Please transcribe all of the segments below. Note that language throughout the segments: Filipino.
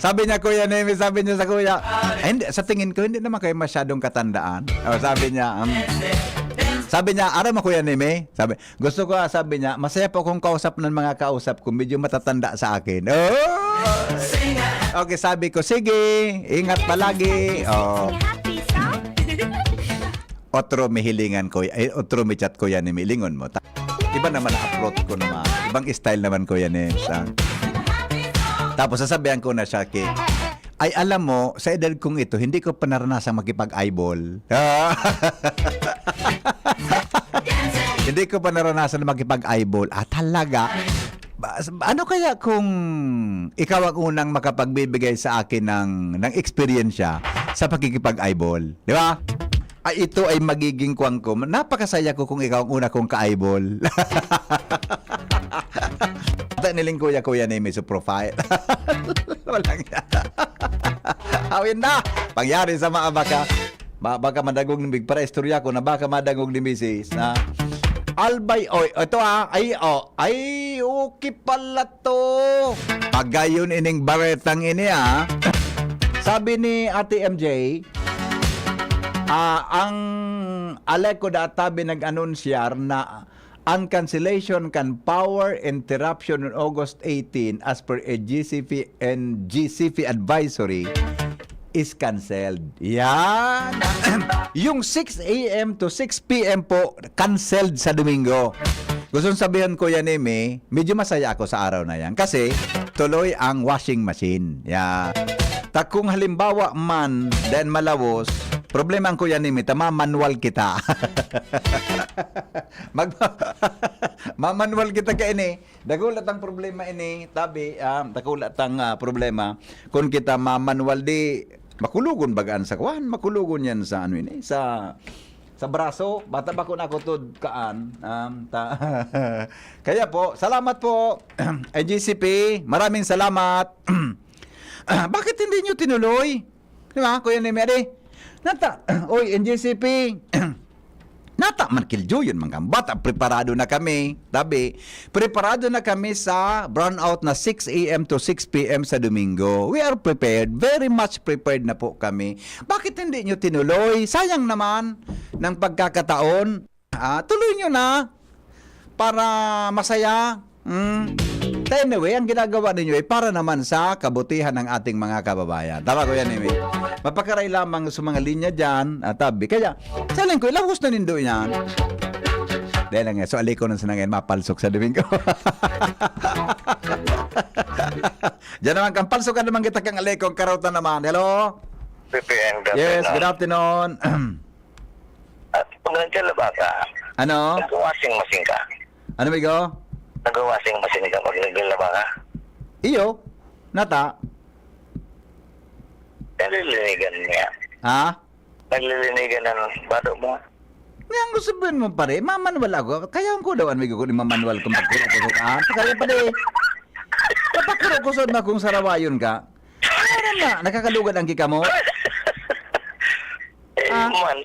Sabi niya, Kuya Nemi, sabi niya sa kuya, ay, hindi, sa tingin ko, hindi naman kayo masyadong katandaan. Sabi niya, aram mo Kuya Nemi, gusto ko, sabi niya, masaya po akong kausap ng mga kausap ko, medyo matatanda sa akin. Okay, sabi ko, sige, ingat palagi. Otro may hilingan ko, otro may chat Kuya Nemi, lingon mo. Iba naman ang approach ko naman. Ibang style naman Kuya Nemi. Tapos sasabihan ko na siya, ay alam mo, sa edad kong ito, hindi ko pa naranasang makipag-eyeball. Hindi ko pa naranasan makipag-eyeball. Talaga? Ano kaya kung ikaw ang unang makapagbibigay sa akin ng experiensya sa pagkikipag-eyeball? Di ba? Ay, ito ay magiging kuwang ko. Napakasaya ko kung ikaw ang una kong ka-eyeball. Niling Kuya Nemi sa profile. Walang yata. Awin na. Pangyari sa mga baka madagog ni Big para istorya ko na baka madagog ni Mrs. na Albay, ito ay, okay pala to. Pagayon ining baretang ini Sabi ni Ate MJ, ang Aleko databi nag-anunsyar na ang cancellation can power interruption on August 18 as per a GCP and GCP advisory is canceled. Yan. Yung 6 a.m. to 6 p.m. po, canceled sa Domingo. Gusto sabihin ko yan, Nemi, medyo masaya ako sa araw na yan. Kasi, tuloy ang washing machine. Yeah. Kung halimbawa man, then malawos, problema ang Kuya Nemi, manual kita. Manual kita ka ini. Dagulat ang problema ini. Tabi, dagulat ang problema. Kung kita manual di, makulugon bagaan sa kuwan. Makulugon yan sa ano ini, sa braso. Bata ba ko na kutod kaan. Kaya po, salamat po, GCP. Maraming salamat. Bakit hindi nyo tinuloy? Di ba, Kuya Nemi? Nata, NJCP. Nata, man kiljo yun mga bata. Preparado na kami. Tabi, preparado na kami sa brownout na 6 a.m. to 6 p.m. sa Domingo. We are prepared. Very much prepared na po kami. Bakit hindi nyo tinuloy? Sayang naman ng pagkakataon. Tuloy nyo na para masaya. Anyway, ang ginagawa ninyo ay para naman sa kabutihan ng ating mga kababayan. Tama ko yan, Amy. Mapakaray lamang sa mga linya dyan, tabi. Kaya, saling ko, ilang gusto nindo yan. Dahil lang so aliko nang sanangin, mapalsok sa Domingo. Diyan naman, kang palsok ka naman kita kang aliko, karautan naman. Hello? PPN, Yes, good afternoon. Kung nandiyan ba ka? Ano? Nag-washing machine ka? Ano, Migo? Nag-washing machine ka pag naglaba ka? Iyo, nata. Nalilinigan niya. Ha? Naglilinigan ng bado mo. Ngayon ko sabihin mo pare, mamanual ako. Kaya ko daw, Migo, kung mamanual kung pagkukukukaan. Kaya pa rin, napakurukusod na kung sarawayon ka. Ano na, nakakalugad ang kika mo? Man,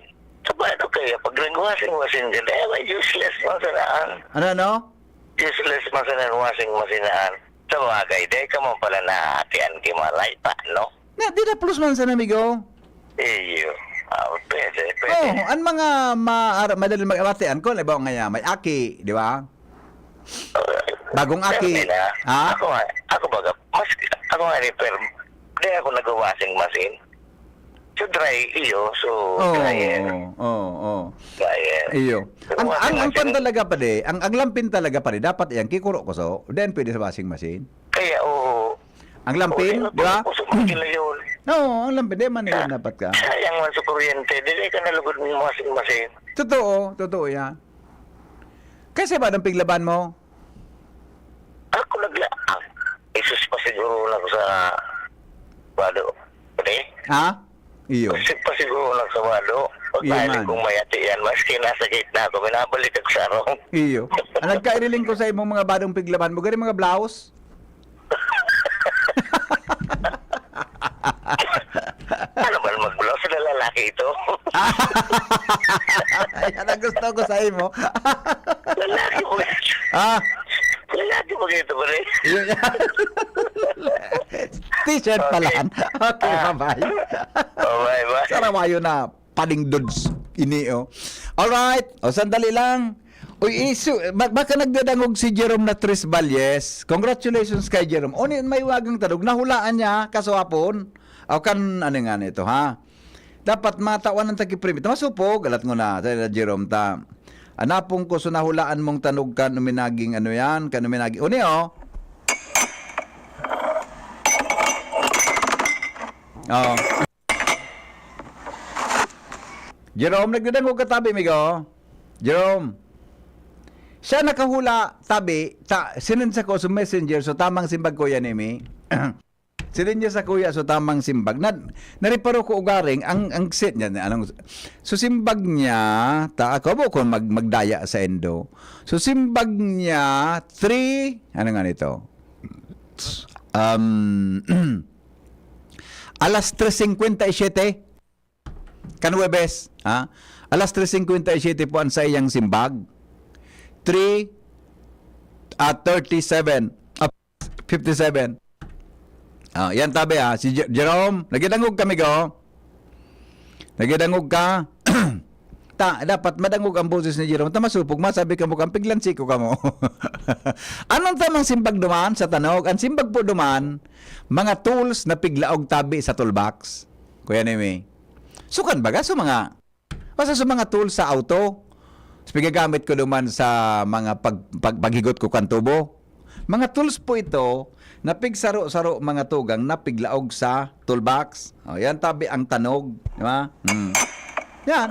sabado kayo, pag nag-washing machine ka, may useless masanaan. Ano? Useless masanaan washing masinaan. Sa bagay, dahil ka mo pala naatian kimalay pa, no? Na, di na plus man sa Migo. Iyo. Pwede. Ang mga madaling mag-amatian ko, ba nga may aki, di ba? Bagong aki. Ha? Ako baga, ako nga repair. Di ako nag-washing machine. So dry iyo, so dryer. Dryer. Iyo. Ang pan talaga pa de, ang lampin talaga pa de, dapat yan kikuro ko so, then pwede sa washing machine. Kaya Ang lampin, di ba? Yun. No, ang lampin, di man nila dapat ka. Sayang man sa kuryente, dili ka nalugod ng washing machine. Totoo yan. Kasi ba ng piglaban mo? Ako isus pa siguro lang sa bado. Pwede? Ha? Iyo. Isip pa siguro lang sa bado. Pag mahilig kong mayati yan, maski nasa gate na ako, binabalik ako sa arong. Iyo. Ang nagkairiling ko sa imong mga badong piglaban mo, gani mga blouse? Ano ba mag-blouse na lalaki ito? Yan ang gusto ko sa imo. Lalaki mo ito. Ah? Lalaki mo ito ba rin? Iyo yan. T-shirt pala. Okay, bye-bye. Bye-bye. Sarawayo na paling dudes ini oh. Alright, o sandali lang. Uy, baka nagdadangog si Jerome na Tris Valles. Congratulations kay Jerome. O may wagang tanong, nahulaan niya kaswapon. O kan, ano nga nito ha? Dapat matawan ng takiprimi. Masupog, alat mo na, Jerome ta. Anapong ko, so nahulaan mong tanog ka, numinaging ano yan, ka numinaging, o niyo, oh. Jerome, nagdadangog ka tabi, migo. Jerome. Siya nakahula tabi, sinend sa ko sa messenger, so tamang simbag ko yan, Emi. Sinend niya sa kuya, so tamang simbag. Nariparo ko ugaring, ang set niya, so simbag niya, ako mo kung magdaya sa endo. So simbag niya, 3, ano nga nito? Alas 3:57 Kanuwebes, ha? Alas 3:57 po ang sa iyang simbag. 3:37 57. Yan tabi ha. Si Jerome, nagidangog kami go. Nagidangog ka. Dapat madangog ang boses ni Jerome. Masupog, masabi ka mo, piglansi ko ka mo. Anong tamang simbag duman sa tanog? Ang simbag po duman, mga tools na piglaog tabi sa toolbox. Kuya Nemi. Sukan baga sa mga, basta sa mga tools sa auto. Pigagamit ko duman sa mga paghigot ko kan tubo. Mga tools po ito na pigsaro-saro mga tugang na piglaog sa toolbox. O, yan tabi ang tanog. Di ba? Yan.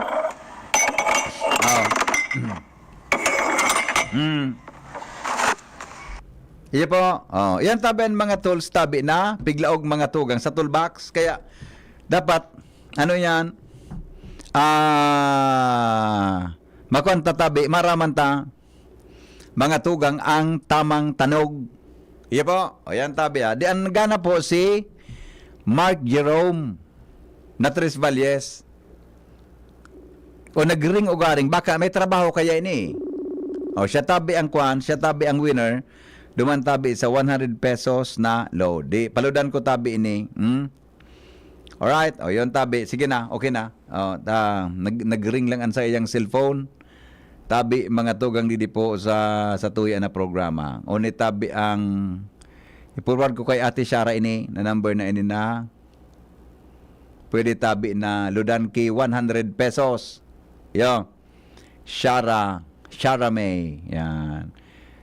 Iya po. Yan tabi ang mga tools tabi na piglaog mga tugang sa toolbox. Kaya dapat ano yan? Makuan tatabi, maraman ta mga tugang ang tamang tanog. Iya po. O yan tabi ha. Di ang gana po si Mark Jerome na Tris Valles. O nagring ugaring, baka may trabaho kaya ini. O siya tabi ang kwan, siya tabi ang winner. Duman tabi sa 100 pesos na load. Di, paludan ko tabi ini. Alright, o yun tabi. Sige na, okay na. Nagring lang ang sa iyang cellphone. Tabi mga tugang didi po sa tuya na programa. O ni tabi ang i-forward ko kay Ate Shara ini na number na ini na pwede tabi na ludan ki 100 pesos. Yo. Shara May. Yan.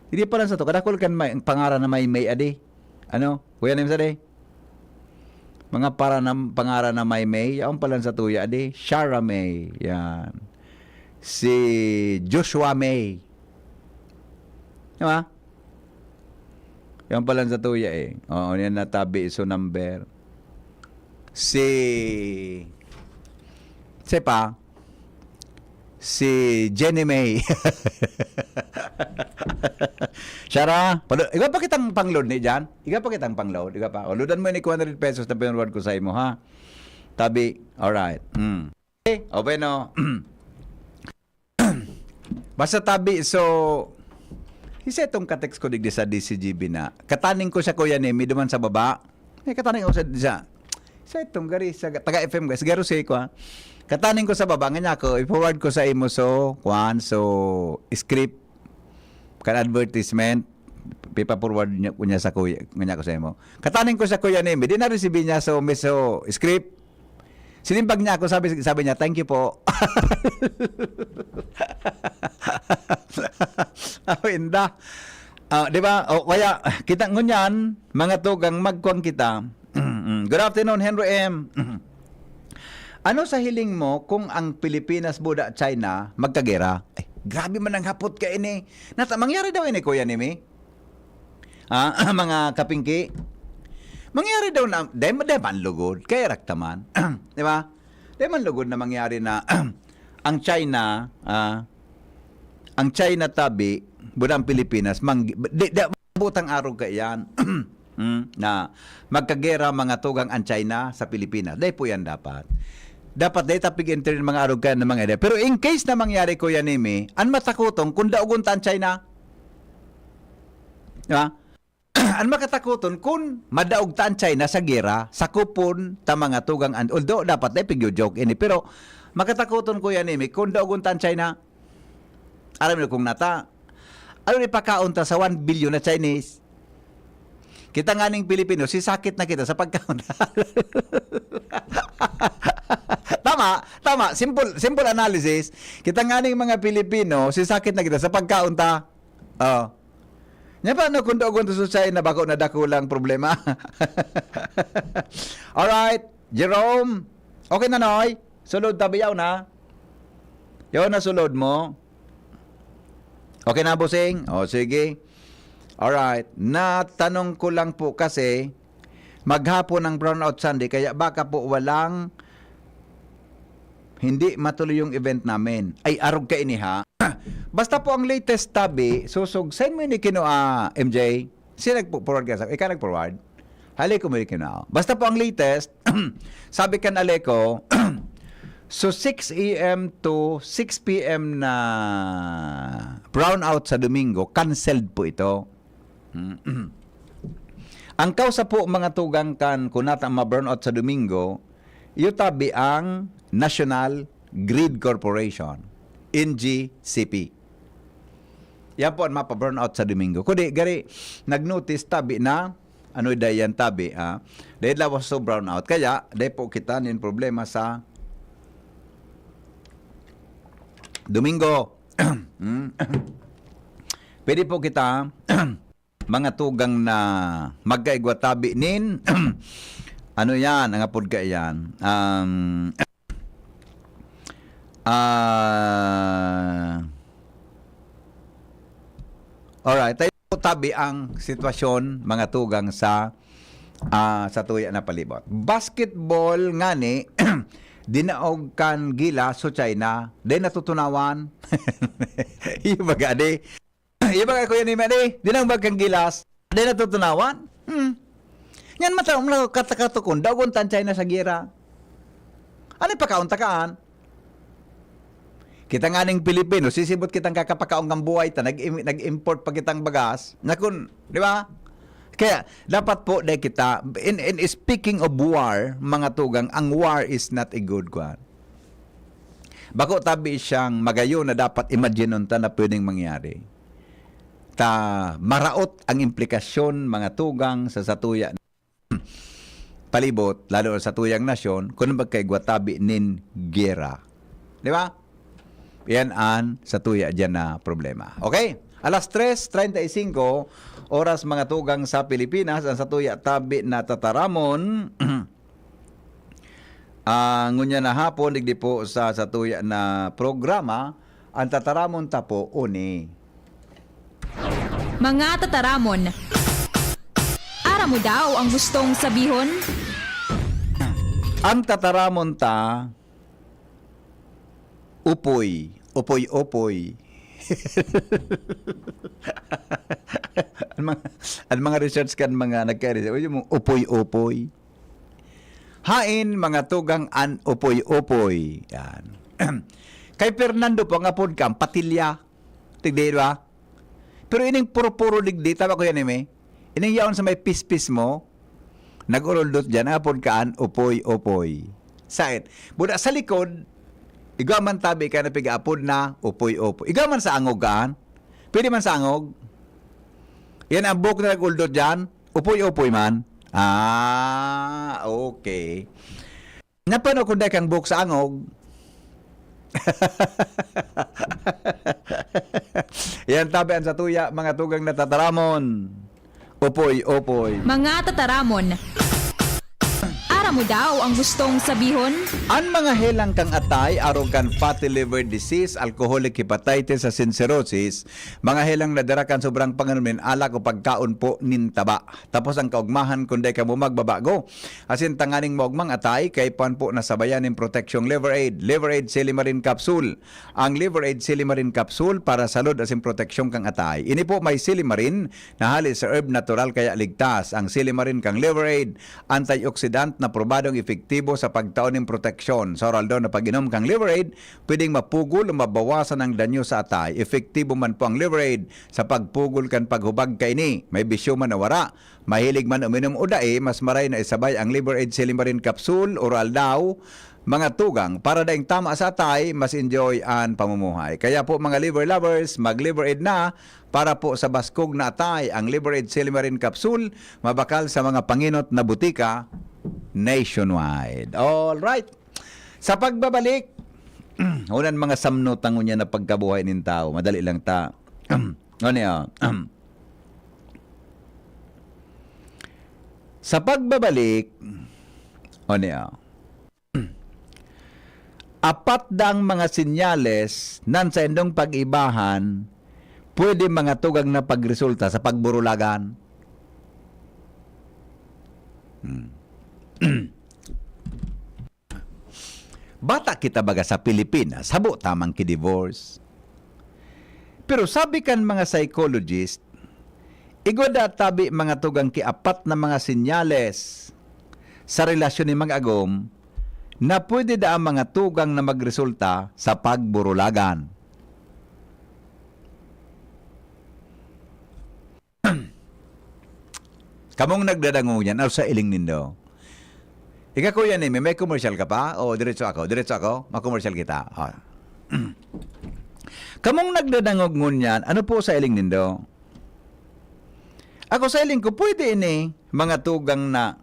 Hindi pa lang sa to. Kadakol kan may pangaran na may adi. Ano? Kuya name sa day? Mga pangaran na may yaon pa lang sa tuya adi. Shara May. Yan. Si Joshua May. Diba? Yan pa lang sa tuya eh. Oo, yan natabi iso number. Si Jenny May. Shara, iga pa kitang pangload ni dyan? Iga pa kitang pangload? Iga pa. O, loadan mo ni 200 pesos na pinunward ko sa imo, ha? Tabi, alright. Okay, okay no. Basta tabi, so, isa itong katext ko digdi sa DCGB na, kataning ko sa Kuya Nemi, duman sa baba, kataning ko sa itong gari, sa taga-FM guys, garo siya ko ha, kataning ko sa baba, nga ko, i-forward ko sa imo, so, script, kan advertisement, pipa-forward niya sa Kuya, nga ko sa imo, kataning ko sa Kuya Nemi, di na-receive niya, so, script, sinimpag niya ako, sabi niya, thank you po. Inda. Di ba? Kaya, kita ngunyan, mga tugang magkuang kita. Good afternoon, Henry M. Ano sa hiling mo kung ang Pilipinas, Buda, China, magkagera? Grabe man ang hapot ka ini. Mangyari daw ini, Kuya Nemi? Mga kapingki? Mangyari daw na, deman lugod, kaya raktaman. Di ba? Deman lugod na mangyari na ang China tabi, budang Pilipinas, butang araw ka yan, na magkagera mga tugang ang China sa Pilipinas. Dahil po yan dapat. Dapat dahil tapig-enter mga araw ka ng mga ide. Pero in case na mangyari ko yan, Nemi, ang matakutong, kung daugunta ang China. Di ba? ang makatakuton kun madaog taan China sa gera, sakupon ta mga tugang although dapat na pigyo joke ini pero makatakuton ko yan imi kun daogon taan China. Alam niyo kung nata ano ni pakaon ta sa 1 billion na Chinese. Kita nga ning Pilipino, si sakit na kita sa pagkaon. Tama. Simple analysis. Kita nga ning mga Pilipino, si sakit na kita sa pagkaon ta. Nya pa no kung doon to sa China bako na dako lang problema. Alright, Jerome. Okay na noy. Sulod tabiyaw na. Yaw na sulod mo. Okay na, bossing? O, sige. Alright. Natanong ko lang po kasi maghapon ng brownout Sunday kaya baka po walang hindi matuloy yung event namin. Ay, arog ka ini ha. Basta po ang latest tabi, susog, send mo ni Kino MJ. Sino nag-forward ka? Ikaw nag-forward? Hali ko mo ni Kino. Basta po ang latest, sabi kan Aleko, so 6 a.m. to 6 p.m. na brownout sa Domingo, canceled po ito. Ang kausa po mga tugang kan kunata ma-brownout sa Domingo, yutabi ang National Grid Corporation, NGCP. Yan po ang mapa-brownout sa Domingo. Kundi, gari, nag-notice tabi na, ano dayan tabi, dahil lawas so brownout. Kaya, dahil po kita nin problema sa Domingo. Pwede po kita mga tugang na magkaigwa tabi nin ano yan, ang apod ka yan. Alright, tayo po tabi ang sitwasyon mga tugang sa tuya na palibot. Basketball ngani dinaog kan gila so China, din natutunawan. Ibaga di. Ibaga ko yan ni Madi, dinang bagkang gilas, din natutunawan. Yan matawag na katakatukon, dagon tan China sa gira. Ano pakauntakaan? Kita nga ning Pilipino, sisibot kitang kakapakaong ng buhay ta, nag-import pa kitang bagas. Nakun, di ba? Kaya, dapat po de kita, in speaking of war, mga tugang, ang war is not a good one. Bako tabi siyang magayo na dapat imagine ta na pwedeng mangyari. Ta maraot ang implikasyon, mga tugang, sa satuya palibot, lalo sa tuyang nasyon, kung magkaigwatabi nin gera. Di ba? Yan ang satuya dyan na problema. Okay? Alas 3:35 oras mga tugang sa Pilipinas, ang satuya tabi na tataramon. Ngunya na hapon, digdi po sa satuya na programa, ang tataramon tapo uni. Mga tataramon, ara mo daw ang gustong sabihon? Ang tataramon ta, upoy. ang mga research kan mga nagka-research, yung upoy. Hain mga tugang an upoy. Yan. Kay Fernando po nga pod kam patilya. Tigdi ba? Pero ining puro digdi, tama ko yan ining yaon sa may pispis mo, nag-uroldot dyan, apod kaan, upoy. Sait. Buda sa likod, igaman tabi ka na piga-apod na, upoy. Igaman sa angog kaan. Pwede man sa angog. Yan ang book na nag-uroldot dyan, upoy man. Okay. Napano kung dahil kang book sa angog, yan tabian sa tuya, mga tugang na tataramon. Upoy. Mga tataramon, ara mo daw ang gustong sabihon? Ang mga helang kang atay, arogan fatty liver disease, alcoholic hepatitis, sa cirrhosis, mga helang nadarakan sobrang panganumin, ala ko pagkaon po nintaba. Tapos ang kaugmahan kundi ka mo magbabago. Asin tanganing maugmang atay, kay pan po nasabayan ng protection Liver Aid Silimarin Capsule. Ang Liver Aid Silimarin Capsule para salud asin proteksyon kang atay. Ini po may Silimarin na halis sa herb natural kaya ligtas. Ang Silimarin kang Liver Aid, antioxidant na aprobadong epektibo sa pagtaon ng proteksyon. Sa oral daw na pag-inom kang Liver-Aid, pwedeng mapugol o mabawasan ang danyo sa atay. Epektibo man po ang Liver-Aid sa pagpugol kan paghubag kay ni. May bisyo man nawara. Mahilig man uminom o dae, mas maray na isabay ang Liver-Aid Silimarin Capsule, oral daw, mga tugang para daing tama sa atay, mas enjoy ang pamumuhay. Kaya po mga liver lovers, mag-Liver-Aid na para po sa baskog na atay. Ang Liver-Aid Silimarin Capsule, mabakal sa mga panginot na butika nationwide. All right. Sa pagbabalik, unan mga samnotang unya na pagkabuhay nin tao. Madali lang ta. Sa pagbabalik, apat dang mga sinyales nan sa indong pag-ibahan pwede mga tugang na pagresulta sa pagburulagan. Bata kita baga sa Pilipinas, habo tamang ki-divorce. Pero sabi kan mga psychologist, igwada tabi mga tugang ki-apat na mga sinyales sa relasyon ni mga agom na pwede da ang mga tugang na magresulta sa pagburulagan. Kamong nagdadango yan, sa iling nindo. Ika ko yan, may commercial ka pa? O, diretso ako? Mag-commercial kita. Kamong nagdadangog ngunyan, ano po sa iling nindo? Ako sa iling ko, pwede ini, mga tugang na,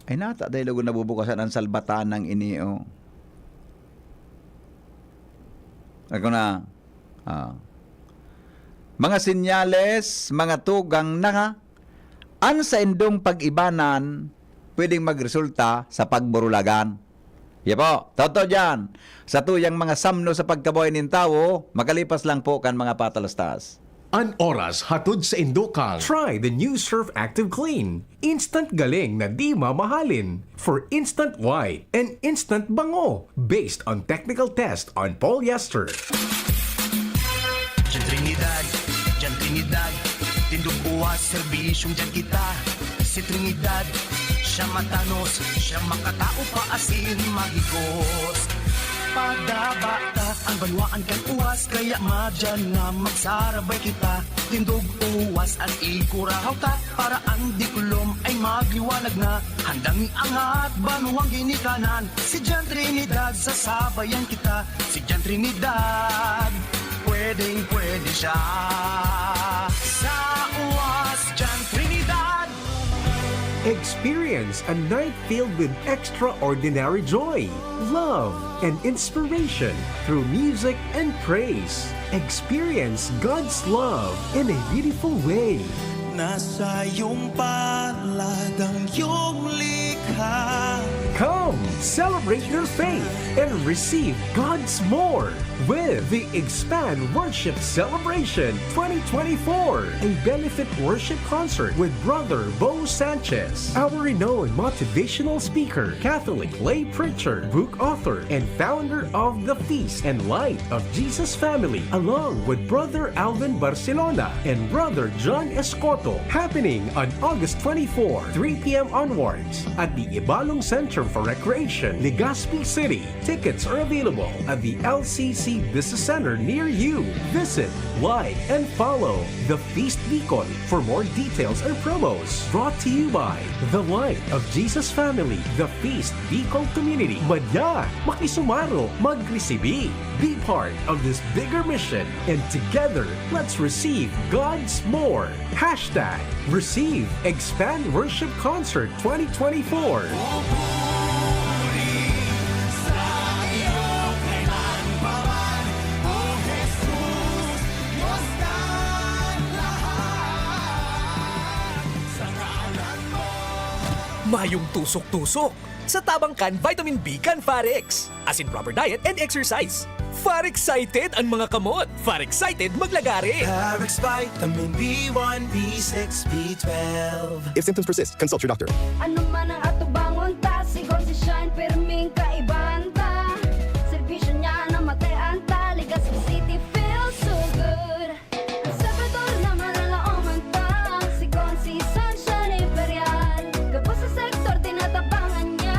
ay nata, dahil ako nabubukasan ang salbatan ng inio. Ako na, mga sinyales, mga tugang na, an sa indong pag-ibanan, pwedeng magresulta sa pagburulagan. Po, totoo dyan. Sa tuyang mga samno sa pagkabuhay ng tao, makalipas lang po kan mga patalastas. An oras hatod sa Indokal. Try the new Surf Active Clean. Instant galing na di mamahalin. For instant white and instant bango. Based on technical test on polyester. Diyan Trinidad, tindog uwas, serbisyong dyan kita. Si Trinidad, siya matanos, siya makatao pa asin magigos. Padabata, ang banwaan kan uwas, kaya madyan nga magsarabay kita. Tindog uwas at ikurahaw ta, para ang dikulom ay magliwanag na. Handang iangat, banuang ginikanan, si Jan Trinidad, sasabayan kita. Si Jan Trinidad, pwedeng pwede siya. Sa uwas, Jan Trinidad. Experience a night filled with extraordinary joy, love, and inspiration through music and praise. Experience God's love in a beautiful way. Nasa iyong palad ang iyong likha. Come, celebrate your faith and receive God's more with the Expand Worship Celebration 2024, a benefit worship concert with Brother Bo Sanchez, our renowned motivational speaker, Catholic lay preacher, book author, and founder of the Feast and Light of Jesus Family, along with Brother Alvin Barcelona and Brother John Escoto, happening on August 24, 3 p.m. onwards at the Ibalong Center for Recreation, Legazpi City. Tickets are available at the LCC Business Center near you. Visit, like, and follow The Feast Bicol for more details and promos. Brought to you by The Light of Jesus Family, The Feast Bicol Community. Madya, makisumaro, magresibi. Be part of this bigger mission, and together, let's receive God's more. Hashtag Receive Expand Worship Concert 2024. Mayong tusok-tusok sa Tabangkan Vitamin B Can Farex. As in proper diet and exercise. Far-excited ang mga kamot. Far-excited maglagari. Parex Vitamin B1, B6, B12. If symptoms persist, consult your doctor. Ano man ang atubangon ta, sigon si Shine, perming kaibahan ta. Servisyo niya na matean ta, Legazpi City feels so good. Ang sabador na malalaoman ta, sigon si Sunshine Imperial. Kapos sa sektor, tinatabangan niya.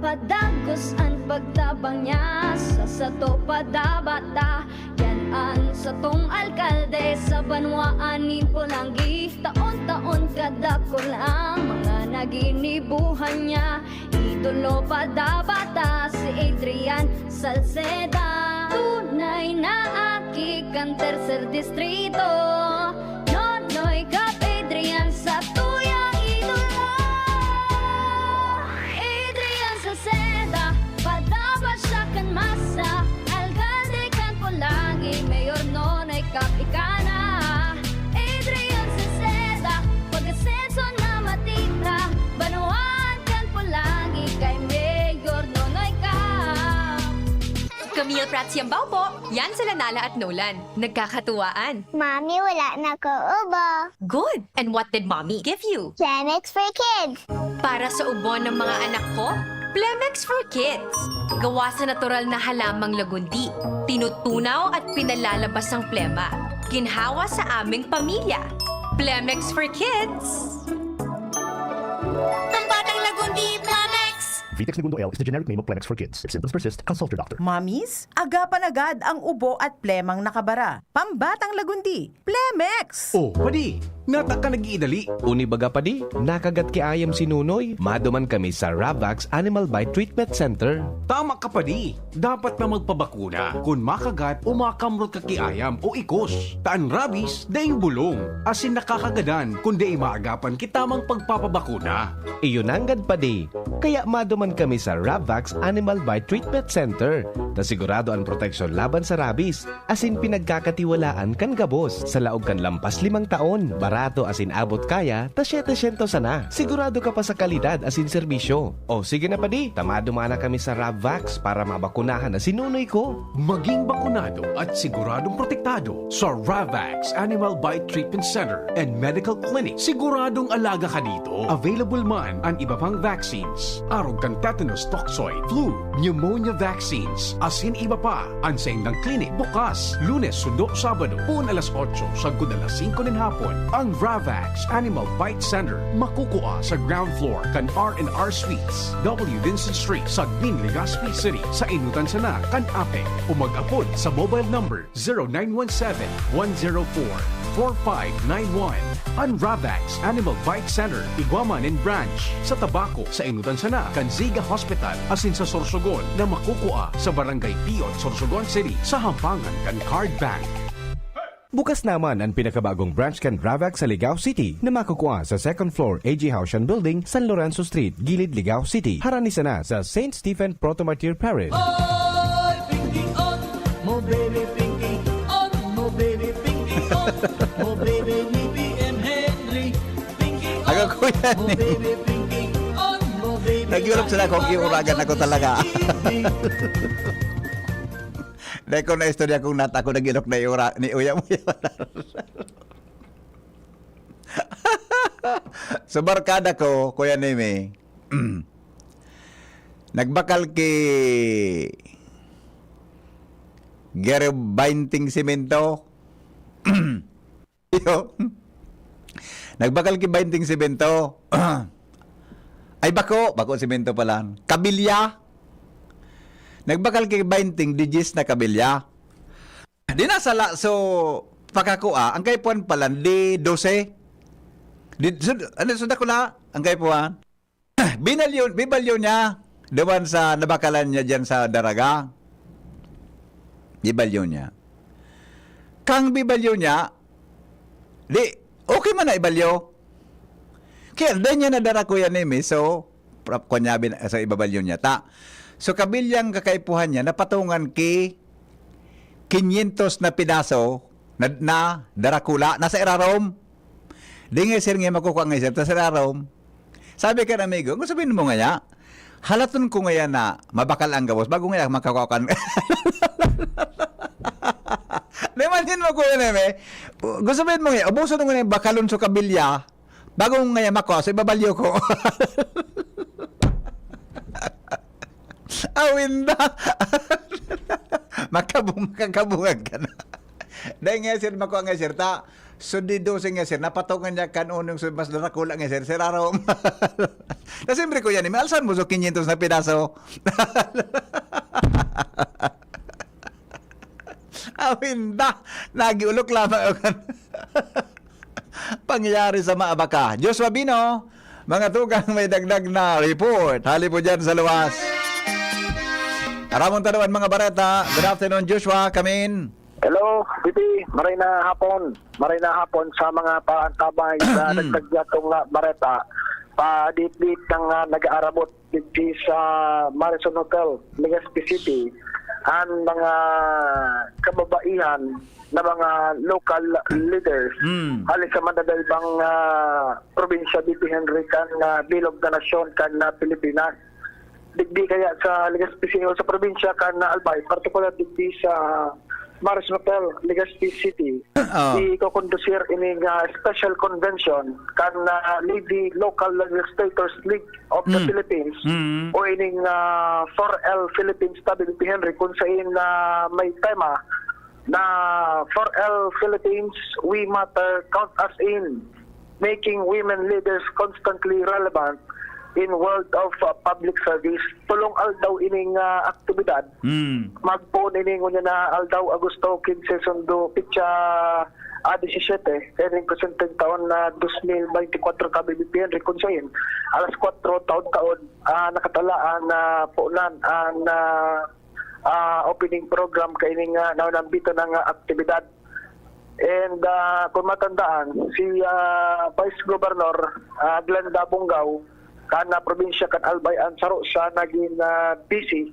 padagos ang pagtabang niya sa sato padabata. Yan an sa tong alkalde sa banwaan ni Pulangi. Taon-taon kada ko lang mga naginibuhan niya. Idolo padabata si Adrian Salceda. Tunay na aki kan tercer distrito. Nonoy Kap Adrian sa tuyang idolo. Adrian Salceda, padaba siya kan masa. Alcalde kan Pulangi, Mayor Nonoy Kap Ikana. Adrian Salceda, pag-asenso na matitra. Banuan kan Pulangi, kay Mayor Nonoy Kap. Camille Prats Yambao po. Yan sila Nala at Nolan. Nagkakatuwaan. Mami, wala na ko ubo. Good! And what did mommy give you? Plemex for kids. Para sa ubo ng mga anak ko, Plemex for Kids. Gawa sa natural na halamang lagundi. Tinutunaw at pinalalabas ang plema. Ginhawa sa aming pamilya. Plemex for Kids. Ang batang lagundi, Plemex! Vitex Segundo L is the generic name of Plemex for kids. If symptoms persist, consult your doctor. Mamis, agapan agad ang ubo at plemang nakabara. Pambatang lagundi, Plemex! Oh, padi, nata ka nag-iidali. Uni baga pa di, nakagat ki ayam si Nunoy. Maduman kami sa Ravax Animal Bite Treatment Center. Tama ka padi, dapat na magpabakuna. Kung makagat o makamrot ka kiayam o ikos. Taan rabies, daing bulong. Asin nakakagadan, kung di maagapan kitamang pagpapabakuna. Iyon anggad pa di. Kaya maduman kami sa Ravax Animal Bite Treatment Center. Na sigurado ang proteksyon laban sa rabies. Asin pinagkakatiwalaan kan gabos. Sa laog kan lampas 5 taon. Barato asin abot kaya, ta 700 sana. Sigurado ka pa sa kalidad asin serbisyo. O sige na pa di, tamadumana kami sa Ravax para mabakunahan na sinunoy ko. Maging bakunado at siguradong protektado sa Ravax Animal Bite Treatment Center and Medical Clinic. Siguradong alaga ka dito. Available man ang iba pang vaccines. Arog kan tetanus toxoid, flu, pneumonia vaccines. Asin iba pa, ang sa indang clinic bukas. Lunes, Sundo, Sabado, puon alas 8, sagod alas 5 ng hapon. Ang Ravax Animal Bite Center makukuha sa ground floor kan R&R Suites, W. Vincent Street, Sagbin, Legazpi City. Sa inutan sana kan Ape o mag-apod sa mobile number 0917-104-4591. Ang Ravax Animal Bite Center, Iguaman and Branch. Sa Tabaco, sa inutan sana kan Ziga Hospital, asin sa Sorsogon na makukuha sa Barangay Piot, Sorsogon City, sa Hampangan kan Card Bank. Bukas naman ang pinakabagong branch kan Ravax sa Ligao City na makukuha sa second floor AG Haushan Building, San Lorenzo Street, Gilid, Ligao City. Harani sana sa St. Stephen Protomartyr Parish. Mo baby Pinky on, mo baby Pinky on, mo baby ni BM Henry Pinky on, Ako kuya mo ni. baby Pinky on, mo baby Nag-Europe sila kung iuragan ako talaga. Dahil ko na istorya kung nata ko nag-ilok na iura ni Uya mo yun. Sa barkada ko, Kuya Neme, nagbakal ki Gero Bainting Simento. Nagbakal ki Bainting Simento. Ay bako simento pala. Kabilya. Nagbakal kay 20 digits na kabilya. Di na sala, so pakakuha, ang kaipuan pala, di 12. Ano, sunda ko na, ang kaipuan. Bibalyo niya, doon sa nabakalan niya dyan sa Daraga. Bibalyo niya. Kang bibalyo niya, di, okay man na ibalyo. Kaya, dahil niya nadara Kuya Nemi, so, kunyabin sa ibabalyo niya, so, kabilyang kakaipuhan niya, napatungan ki 500 na pidaso na darakula, nasa irarom. Di nga sir nga makukuha nga sir, nasa irarom. Sabi ka na, amigo, kung sabihin mo nga niya, halaton ko nga yan na mabakal ang gawos, bago nga makakuha ka. Naman mo ko yun, kung sabihin mo nga, ubuso nung nga bakalon sa kabilya, bago nga makuha, so ibabalyo ko. Awin na. Makabungag ka na. Dahil nga sir, makuha nga sir, So dito nga sir, napatungan niya kanunong mas nakula nga sir, sir araw. Na siyempre ko yan, alsan mo so 500 na pidaso. Awinda, nagiulok lamang ako. Pangyayari sa Maabaka. Joshua Bino, mga tugang may dagdag na report. Hali po dyan sa luwas. Aramong tanawan mga bareta. Good afternoon Joshua, come in. Hello, Bibi. Maray na hapon. Maray na hapon sa mga paantabay sa nagtagyatong Bareta. Pa-dit-dit ng nag-aarabot dito sa Marison Hotel, Legazpi City. Ang mga kababaihan na mga local leaders halis sa madadaibang probinsya dito Henry kan bilog na nasyon kan Pilipinas. Digdi kaya sa Legazpi City o sa probinsya kan Albay, particular digdi sa Marison Hotel, Legazpi City. Ikokondusir ining special convention kan Lady Local Legislators League of the Philippines o ining 4L Philippines Stability Henry kung saan may tema na 4L Philippines We Matter, Count Us In, making women leaders constantly relevant in world of public service. Tulong aldaw ining aktibidad. Magpon ining unya na aldaw Agosto 15 sundo pitsa 17 ining presenteng taon na 2024 KBBPN rekonsayin alas 4 taon nakatalaan na punan ang opening program kay ining naunambito ng aktibidad. And kung matandaan si Vice Governor Glenda Bungaw kana probinsya kan Albay ang saro sa naging busy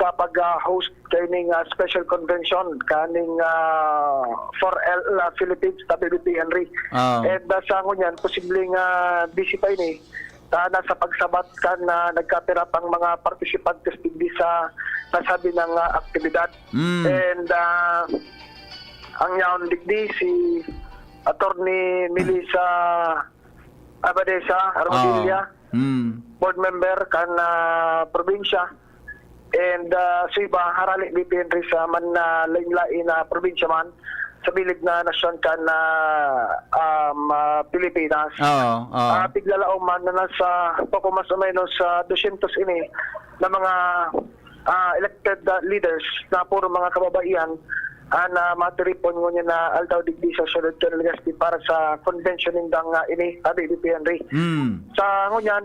sa pag-host kaning special convention kaning 4L Philippines Stability Henry. And sa ngunyan posibleng busy pa ini nasa pagsabat kan nagkatira pang mga participantes digdi sa nasabi ng aktibidad. And ang yaon digdi si Attorney Melissa Abadesa Armadilla, board member kan probinsya, and sa iba harali di Henry sa man na lain-lain na probinsya man sa bilig na nasyon kan Pilipinas. Tiglalaong man na nasa poko mas o menos 200 ini na mga elected leaders na puro mga kababaihan na matiripon mo niya na aldaw digdi sa Sunod kan Legazpi para sa convention nindang ini ABBP Henry. Sa ngunyan,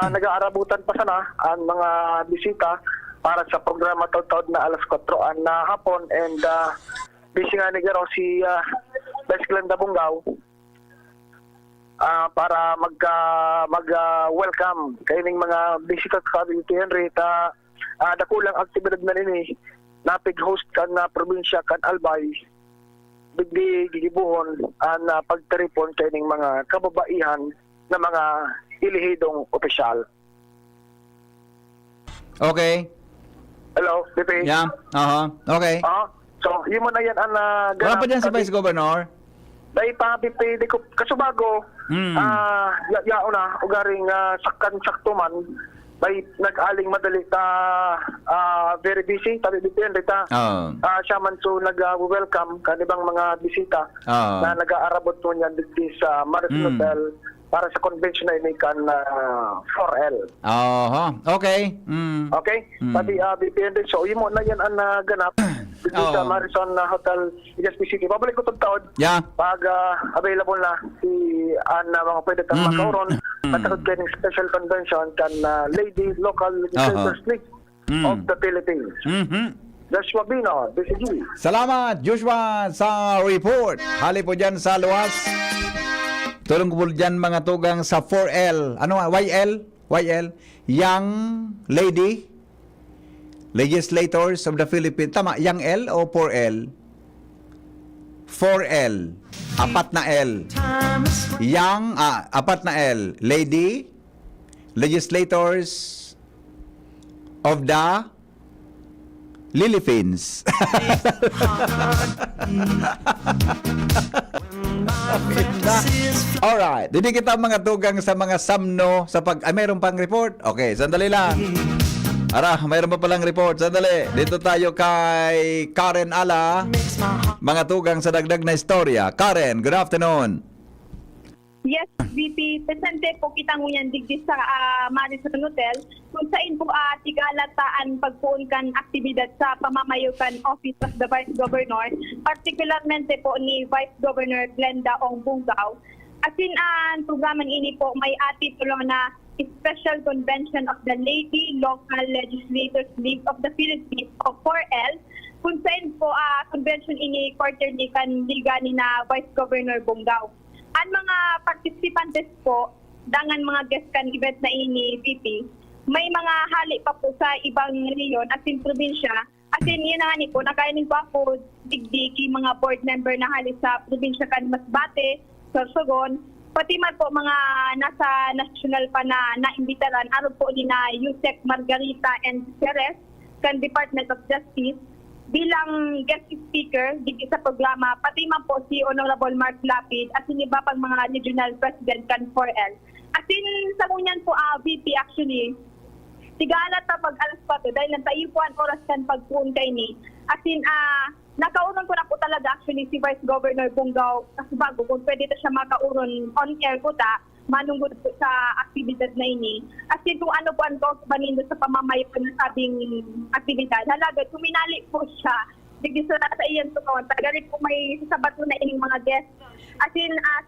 nag-aarabutan pa sana ang mga bisita para sa programa taod-taod na alas 4 na hapon, and busy nga ni Garo si Vice Glenda Bungaw para mag-welcome kaining mga bisita sa ABBP Henry ta dakulang aktibidad na nini napig-host kan na probinsya kan Albay digdi gigibuhon ang pagtaripon kaining mga kababaihan na mga ilihidong opisyal. Okay. Hello, Pipi. Yeah. Okay. So, yun mo na yan ang Wala pa dyan si Vice Governor? Dahil pa, Pipi, di ko kasubago, yao na, ugaring sakkan-sakto man, may nag-aling madali ta very busy tabi bitin rita siya man so nag-welcome kanibang mga bisita na nag-aarabot mo niyan dito sa Marison Hotel para sa convention na inikan 4L. Okay. Okay? Pati BPN din. So, yun mo na yan ang ganap dito sa Marison Hotel, Legazpi City. Pabalik ko itong taon. Pag available na si mga pwede kang makauron matakot kayo ng special convention kan Lady Local Legislators League of the Philippines. Joshua Bino, BCG. Salamat, Joshua, sa report. Hali po dyan sa luwas. Tulong ko po dyan mga tugang sa 4L. Ano nga? YL? Young Lady Legislators of the Philippines. Tama, Young L o 4L? 4L. Apat na L. Young, apat na L. Lady Legislators of the Philippines. Alright, hindi kita mga tugang sa mga samno sa mayroon pang report? Okay, sandali lang. Mayroon pa palang report. Sandali. Dito tayo kay Karen Ala. mga tugang sa dagdag na istorya. Karen, good afternoon. Yes, VP. Presente po kita ngunyan digdi sa Madison Hotel kung saan po tigalataan pagpuon kan aktibidad sa pamamayukan Office of the Vice Governor, particularmente po ni Vice Governor Glenda Ong Bungaw. Asin ang programang ini po may titulo na Special Convention of the Lady Local Legislators League of the Philippines o 4L, kung saan po convention ini quarterly kan liga ni na Vice Governor Bungaw. Ang mga participantes po, dangan mga guest kan event na ini, VP, may mga hali pa po sa ibang reyon at in probinsya. At yun na nga po, nakainin po ako digdiki mga board member na hali sa probinsya kan Masbate, Sorsogon, pati man po mga nasa national pa na naimbitaran, araw po ni na Yusek Margarita and Ceres, kan Department of Justice, bilang guest speaker dito sa programa, pati man po si Honorable Mark Lapid at yung iba pang mga regional president kan 4L. At sa ngunyan po, VP actually, tigala ta pag alas pa to dahil nantayuan oras kan pagpuon kay ni. At nakauron ko na po talaga actually si Vice Governor Bungaw kasi bago kung pwede ta siya makauron on air ko ta, manunggod po sa aktibidad na ini. At kung ano po ang banindo sa pamamayo po ng sabing aktibidad, halaga, tuminali po siya. Digdi sa iyan po kawan. Tagali po may sasabat po na ining mga guests. At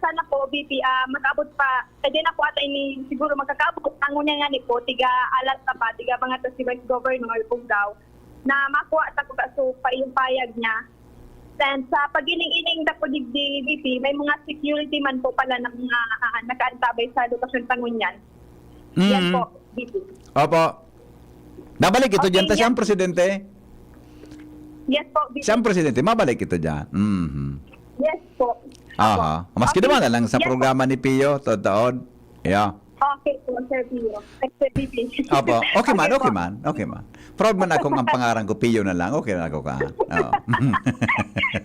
sana po, VP, mag-abot pa. Kaya na po ata ini siguro magkakaabot. Ang unya nga ni po, tiga alat na pa, tiga mga to si Vice Governor Bungaw na makuha at ako kaso pa yung payag niya. And sa pagiling-iling na po digdi, VP, may mga security man po pala ng mga nakaantabay sa lokasyon Pangunyan. Yan po, VP. Opo. Nabalik ito Okay, dyan. Ta yan. siyang presidente. Yes po, VP. Siyang presidente. Mabalik ito dyan. Yes po. Aha. Maski naman na lang sa Yes po. programa ni Pio, taon. Yeah. Okay po, Sir Pio. Sir VP. Opo. Okay man, po. okay man. Okay man. Proud man akong ang pangarang ko, Pio na lang. Okay na ako ka. Oo.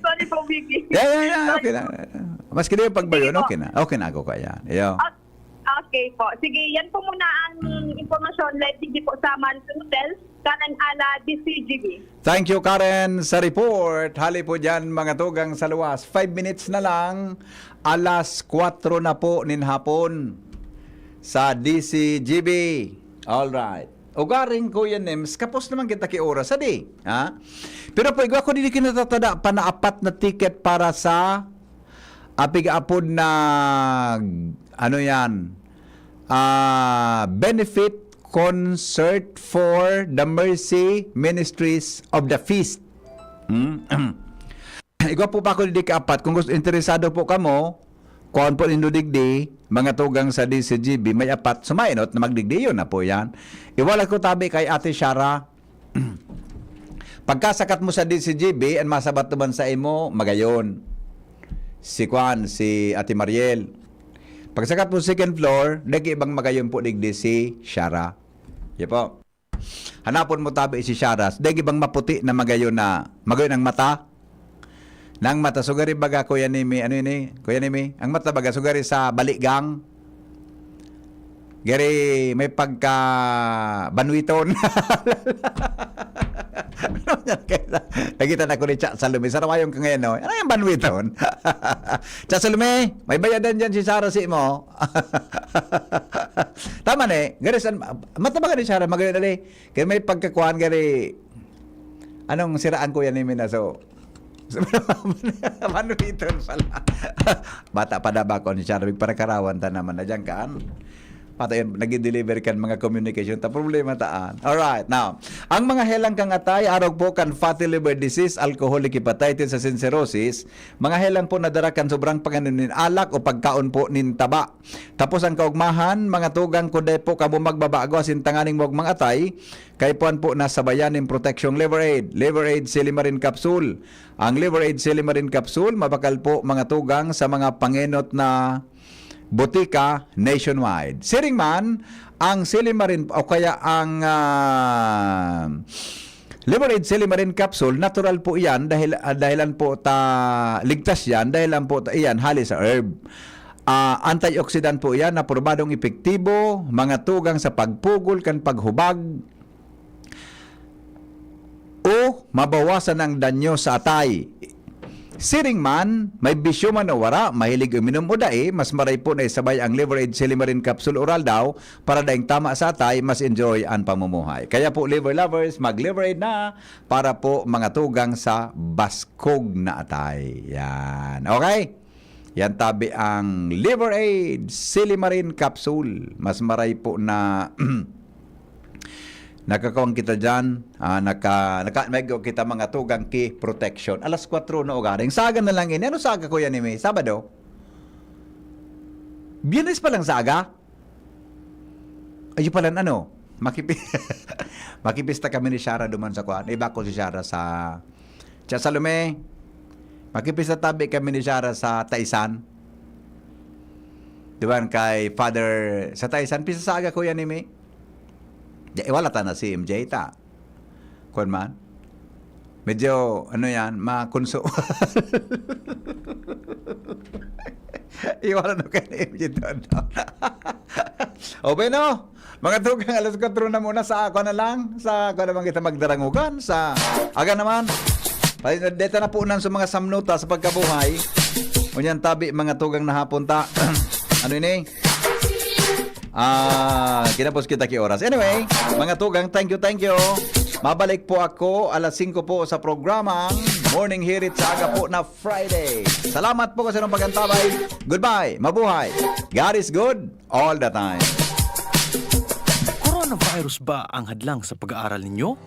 Sorry po, VP. Yeah. Okay na. Maski na yung pagbayon, okay na. Okay na ako ka yan. Yeah. Okay po. Sige, yan po muna ang informasyon live hindi po sa Madison Hotel, kanan ala DCGB. Thank you, Karen, sa report. Hali po dyan, mga tugang sa luwas. 5 minutes na lang. Alas 4 na po nin hapon sa DCGB. Alright. Ugaring Kuya Nems, kapos naman kita ki oras, adi. Ha? Pero po, ako hindi kinatatada pa na 4 na ticket para sa apig-apod na ano yan, benefit concert for the Mercy Ministries of the Feast. Ikaw po pa ako hindi ka-4. Kung gusto, interesado po kamo, kuhan po nindo digdi, mga tugang sa DCGB, may 4 sumainot na magdigdi, yun na po yan. Iwala ko tabi kay Ate Shara. Pagkasakat mo sa DCGB, ang masabat naman sa imo, magayon. Si Juan, si Ate Mariel. Pagsakat mo second floor, dagi ibang magayon po digdi si Shara. Yan po. Hanapon mo tabi si Shara, dagi ibang maputi na magayon ang mata. Nang mata, sugari baga, Kuya Nimi, ano yun eh? Kuya Nimi, ang mata baga, sugari sa baligang. Gari, may pagka banwiton. Nakita na ko ni Cha Salome. Sarawayong ka ngayon, no? Ano yung banwiton? Cha Salome, may bayadan dyan si Sarah si mo. Tama na eh. Gari, mata baga ni Sarah, magayon na eh. Kaya may pagkakuhan, gari, anong siraan Kuya Nimi na so? Manuliton pala. Bata pa na ba ko ni Charvig para karawan ta naman na dyan kaan. Patay, nag-deliver kan mga communication ta problema taan. Alright, now, ang mga helang kang atay, araw po kan fatty liver disease, alcoholic hepatitis, sa cirrhosis, mga helang po nadara kan sobrang panganunin alak o pagkaon po nin taba. Tapos ang kaugmahan, mga tugang kuday po kamo magbabago asin tanganing wag mga atay, kay puan po nasabayan ng protection liver aid silimarin capsule. Ang liver aid silimarin capsule, mabakal po mga tugang sa mga pangenot na butika nationwide. Siring man, ang Silimarin o kaya ang Liver Aid Silimarin Capsule, natural po yan dahilan po ligtas yan, dahilan po iyan hali sa herb. Antioxidant po yan, aprobadong epektibo, mga tugang sa pagpugol kan paghubag o mabawasan ang danyo sa atay. Siring man, may bisyo man o wara, mahilig uminom o dae, mas maray po na isabay ang Liver Aid Silimarin Capsule Oral daw para daing tama sa atay, mas enjoy ang pamumuhay. Kaya po, liver lovers, mag-Liver Aid na para po mga tugang sa baskog na atay. Yan. Okay? Yan tabi ang Liver Aid Silimarin Capsule. Mas maray po na nakakawang kita dyan, naka-mego kita mga tugang key protection. Alas 4 na ugaring. Saga na lang ini. Ano saga ko yan, Ime? Sabado? Biyernes pa lang saga? Ayun pala, ano? Makipista kami ni Shara duman sa kuwan. Iba ko si Shara sa Salome. Makipista tabi kami ni Shara sa Taisan. Diba kay Father sa Taisan. Pisa saga ko yan, Ime. Wala ta na si MJ ta. Kuan man. Medyo, ano yan, makunso. Iwala na kayo ni MJ doon. O, bueno, mga tugang, alas 4 na muna sa ako na lang. Sa ako naman kita magdarangugan. Sa aga naman. Dito na po unan sa mga samnuta sa pagkabuhay. Unyan tabi, mga tugang na hapon ta. Ano ini? Kinapos kita ki oras. Anyway, mga tugang, thank you. Mabalik po ako alas 5 po sa programang Morning Hirit sa aga po na Friday. Salamat po kasi ng pagantabay. Goodbye, mabuhay. God is good all the time. Coronavirus ba ang hadlang sa pag-aaral ninyo?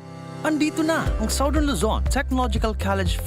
Andito na ang Southern Luzon Technological College